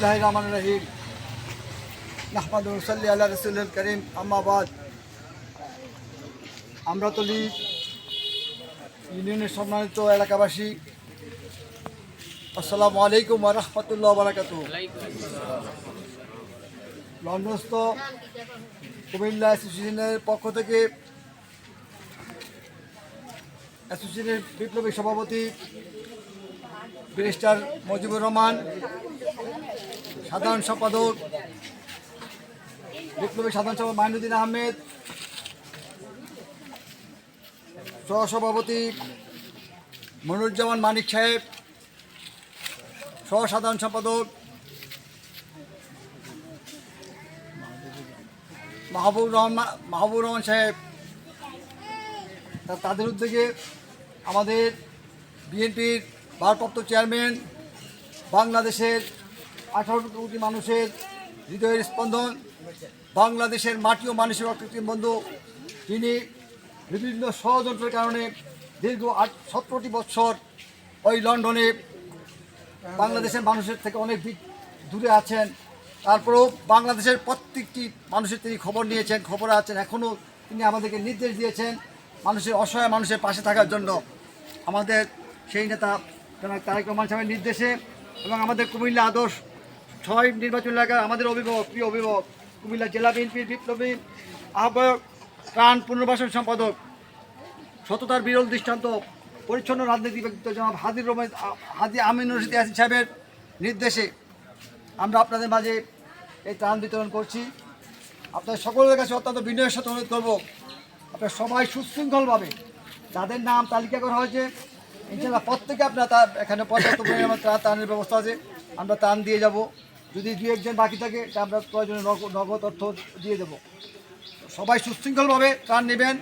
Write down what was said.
বিসমিল্লাহির রহমানির রহিম নাহমাদু ওয়া নুসাল্লি আলা রাসূলিল কারীম আম্মা বাদ। আমরাতলী ইউনিয়নের সম্মানিত এলাকাবাসী, আসসালামু আলাইকুম ওয়া রাহমাতুল্লাহি ওয়া বারাকাতুহু। লন্ডনস্থ কুমিল্লা অ্যাসোসিয়েশনের পক্ষ থেকে অ্যাসোসিয়েশনের বিপ্লবী সভাপতি ব্যারিস্টার মজিবুর রহমান, সাধারণ সম্পাদক বিপ্লবী সাধারণ সম্পাদক মাইনুদ্দিন আহমেদ, সহসভাপতি মনিরুজ্জামান মানিক সাহেব, সহ সাধারণ সম্পাদক মাহবুব রহমান সাহেব, তাদের উদ্যোগে আমাদের বিএনপির ভারপ্রাপ্ত চেয়ারম্যান, বাংলাদেশের 18 কোটি মানুষের হৃদয়ের স্পন্দন, বাংলাদেশের মাটি ও মানুষের অকৃত্রিম বন্ধু, তিনি বিভিন্ন ষড়যন্ত্রের কারণে দীর্ঘ 17টি বছর ওই লন্ডনে বাংলাদেশের মানুষের থেকে অনেক দূরে আছেন। তারপরেও বাংলাদেশের প্রত্যেকটি মানুষের তিনি খবর নিয়েছেন, খবরে আছেন। এখনও তিনি আমাদেরকে নির্দেশ দিয়েছেন মানুষের অসহায় মানুষের পাশে থাকার জন্য। আমাদের সেই নেতা জনাব তারেক রহমান সাহেবের নির্দেশে এবং আমাদের কুমিল্লা আদর্শ 6 নির্বাচন এলাকার আমাদের অভিভাবক, প্রিয় অভিভাবক, কুমিল্লা জেলা বিএনপির বিপ্লবী আহ্বায়ক, প্রাণ পুনর্বাসন সম্পাদক, সততার বিরল দৃষ্টান্ত, পরিচ্ছন্ন রাজনীতি ব্যক্তিত্ব জনাব হাজি আমিনুর রশিদ ইয়াসিন সাহেবের নির্দেশে আমরা আপনাদের মাঝে এই ত্রাণ বিতরণ করছি। আপনাদের সকলের কাছে অত্যন্ত বিনয়ের সাথে অনুরোধ করব, আপনারা সবাই সুশৃঙ্খলভাবে, যাদের নাম তালিকা করা হয়েছে ইনশাআল্লাহ প্রত্যেকে আপনারা এখানে পর্যাপ্ত পরিমাণ ত্রাণের ব্যবস্থা আছে, আমরা ত্রাণ দিয়ে যাব। যদি 2-1 বাকি থাকে তা আমরা প্রয়োজনে নগদ অর্থ দিয়ে দেবো। সবাই সুশৃঙ্খলভাবে ত্রাণ নেবেন।